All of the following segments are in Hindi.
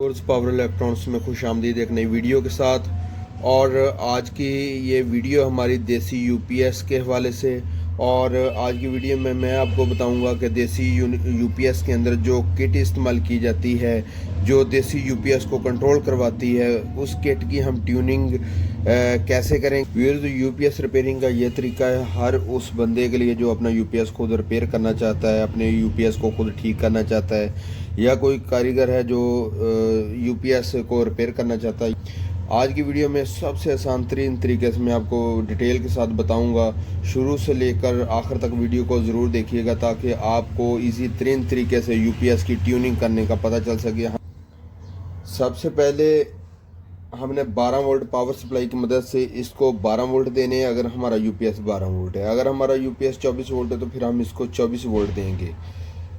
कोर्स पावर इलेक्ट्रॉनिक्स में खुश आमदीद एक नई वीडियो के साथ। और आज की ये वीडियो हमारी देसी यूपीएस के हवाले से। और आज की वीडियो में मैं आपको बताऊंगा कि देसी यूपीएस के अंदर जो किट इस्तेमाल की जाती है, जो देसी यूपीएस को कंट्रोल करवाती है, उस किट की हम ट्यूनिंग कैसे करें। यूपीएस रिपेयरिंग का ये तरीका है हर उस बंदे के लिए जो अपना यूपीएस खुद रिपेयर करना चाहता है, अपने यूपीएस को खुद ठीक करना चाहता है, या कोई कारीगर है जो यूपीएस को रिपेयर करना चाहता है। आज की वीडियो में सबसे आसान तरीन तरीके से मैं आपको डिटेल के साथ बताऊंगा। शुरू से लेकर आखिर तक वीडियो को ज़रूर देखिएगा ताकि आपको इजी तरीन तरीके से यूपीएस की ट्यूनिंग करने का पता चल सके। सबसे पहले हमने 12 वोल्ट पावर सप्लाई की मदद से इसको 12 वोल्ट देने हैं। अगर हमारा यूपीएस 12 वोल्ट है, अगर हमारा यूपीएस 24 वोल्ट है तो फिर हम इसको 24 वोल्ट देंगे।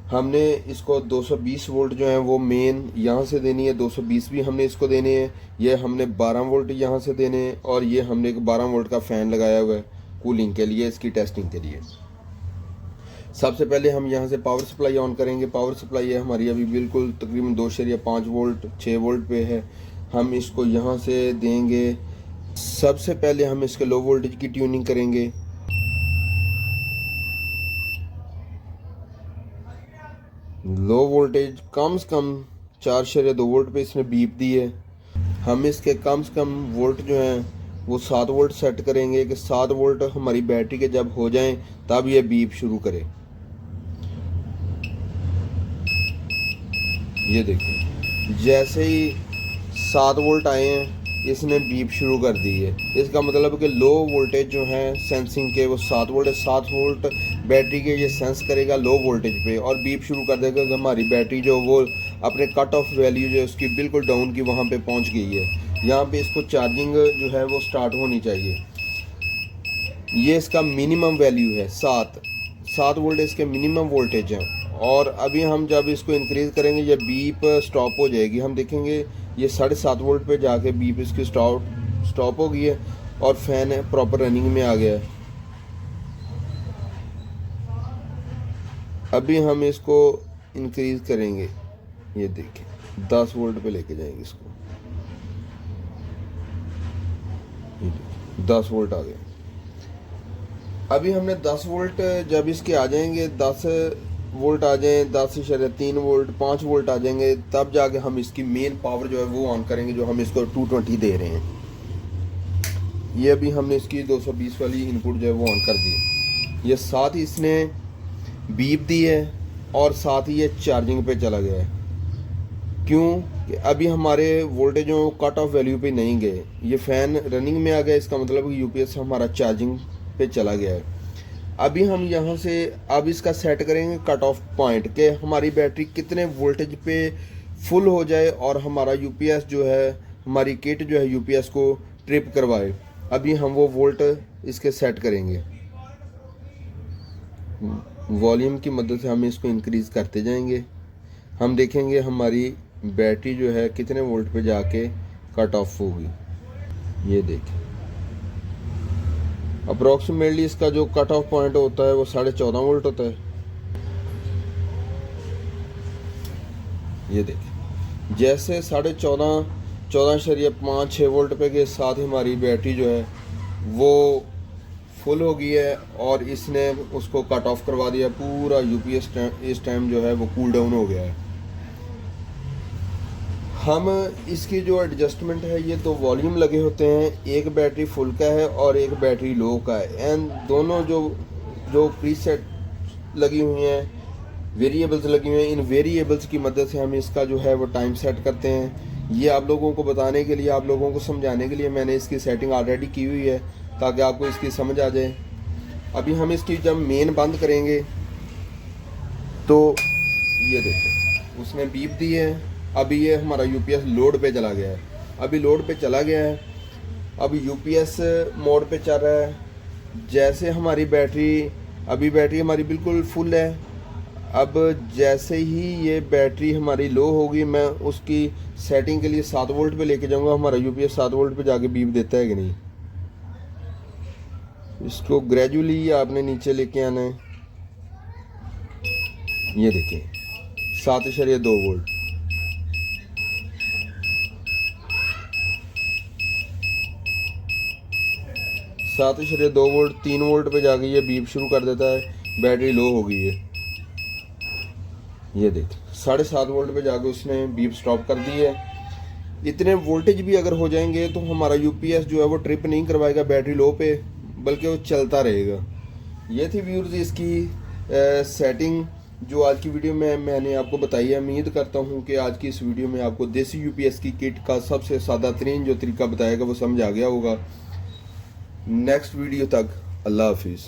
हमने इसको 220 वोल्ट जो है वो मेन यहाँ से देनी है, 220 भी हमने इसको देने हैं। ये हमने 12 वोल्ट यहाँ से देने हैं और ये हमने एक 12 वोल्ट का फ़ैन लगाया हुआ है कूलिंग के लिए, इसकी टेस्टिंग के लिए। सबसे पहले हम यहाँ से पावर सप्लाई ऑन करेंगे। पावर सप्लाई है हमारी अभी बिल्कुल तकरीबन 2.5 वोल्ट 6 वोल्ट पे है। हम इसको यहाँ से देंगे। सबसे पहले हम इसके लो वोल्टेज की ट्यूनिंग करेंगे। लो वोल्टेज कम से कम 4.2 वोल्ट पे इसने बीप दी है। हम इसके कम से कम वोल्ट जो हैं वो 7 वोल्ट सेट करेंगे कि 7 वोल्ट हमारी बैटरी के जब हो जाएं तब ये बीप शुरू करे। ये देखिए, जैसे ही 7 वोल्ट आए हैं इसने बीप शुरू कर दी है। इसका मतलब कि लो वोल्टेज जो है सेंसिंग के वो 7 वोल्ट है। 7 वोल्ट बैटरी के ये सेंस करेगा लो वोल्टेज पे और बीप शुरू कर देगा कि हमारी बैटरी जो वो अपने कट ऑफ वैल्यू जो है उसकी बिल्कुल डाउन की वहाँ पे पहुँच गई है। यहाँ पे इसको चार्जिंग जो है वो स्टार्ट होनी चाहिए। ये इसका मिनिमम वैल्यू है 7 वोल्ट इसके मिनिमम वोल्टेज है। और अभी हम जब इसको इंक्रीज़ करेंगे ये बीप स्टॉप हो जाएगी। हम देखेंगे ये 7.5 वोल्ट पे जाके बीप इसकी स्टॉप हो गई है और फैन है प्रॉपर रनिंग में आ गया है। अभी हम इसको इंक्रीज़ करेंगे, ये देखिए 10 वोल्ट पे लेके जाएंगे इसको। 10 वोल्ट आ गए। अभी हमने 10 वोल्ट जब इसके आ जाएंगे, 10 वोल्ट आ जाएं, 10.3 वोल्ट 5 वोल्ट आ जाएंगे, तब जाके हम इसकी मेन पावर जो है वो ऑन करेंगे जो हम इसको 220 दे रहे हैं। ये अभी हमने इसकी 220 वाली इनपुट जो है वो ऑन कर दी। ये साथ ही इसने बीप दी है और साथ ही ये चार्जिंग पे चला गया है। क्यों कि अभी हमारे वोल्टेजों कट ऑफ वैल्यू पे नहीं गए, ये फ़ैन रनिंग में आ गया। इसका मतलब कि यूपीएस हमारा चार्जिंग पे चला गया है। अभी हम यहाँ से अब इसका सेट करेंगे कट ऑफ पॉइंट के हमारी बैटरी कितने वोल्टेज पे फुल हो जाए और हमारा यूपीएस जो है, हमारी किट जो है यूपीएस को ट्रिप करवाए। अभी हम वो वोल्ट इसके सेट करेंगे। वॉल्यूम की मदद से हम इसको इंक्रीज़ करते जाएंगे। हम देखेंगे हमारी बैटरी जो है कितने वोल्ट पे जाके कट ऑफ होगी। ये देखिए अप्रोक्सीमेटली इसका जो कट ऑफ पॉइंट होता है वो 14.5 वोल्ट होता है। ये देखिए जैसे 14.5 वोल्ट पे के साथ हमारी बैटरी जो है वो फुल हो गई है और इसने उसको कट ऑफ करवा दिया। पूरा यूपीएस इस टाइम जो है वो कूल डाउन हो गया है। हम इसकी जो एडजस्टमेंट है ये तो वॉल्यूम लगे होते हैं, एक बैटरी फुल का है और एक बैटरी लो का है। एंड दोनों जो प्रीसेट लगी हुई हैं, वेरिएबल्स लगी हुई हैं, इन वेरिएबल्स की मदद से हम इसका जो है वो टाइम सेट करते हैं। ये आप लोगों को बताने के लिए, आप लोगों को समझाने के लिए मैंने इसकी सेटिंग ऑलरेडी की हुई है ताकि आपको इसकी समझ आ जाए। अभी हम इसकी जब मेन बंद करेंगे तो ये देखो उसने बीप दी है। अभी ये हमारा यूपीएस लोड पे चला गया है। अभी लोड पे चला गया है, अब यूपीएस मोड पे चल रहा है। जैसे हमारी बैटरी हमारी बिल्कुल फुल है। अब जैसे ही ये बैटरी हमारी लो होगी मैं उसकी सेटिंग के लिए 7 वोल्ट पे लेके जाऊंगा। हमारा यूपीएस 7 वोल्ट पे जाके बीप देता है कि नहीं, इसको ग्रेजुअली आपने नीचे लेके आना है। ये देखिए 7.2 वोल्ट। 7.2 वोल्ट 3 वोल्ट पे जाके ये बीप शुरू कर देता है, बैटरी लो हो गई है। ये देख 7.5 वोल्ट पे जाके उसने बीप स्टॉप कर दी है। इतने वोल्टेज भी अगर हो जाएंगे तो हमारा यूपीएस जो है वो ट्रिप नहीं करवाएगा बैटरी लो पे, बल्कि वो चलता रहेगा। ये थी व्यूअर्स इसकी सेटिंग जो आज की वीडियो में मैंने आपको बताई है। उम्मीद करता हूँ कि आज की इस वीडियो में आपको देसी यूपीएस की किट का सबसे सादा तरीन जो तरीका बताएगा वो समझ आ गया होगा। नेक्स्ट वीडियो तक अल्लाह हाफिज़।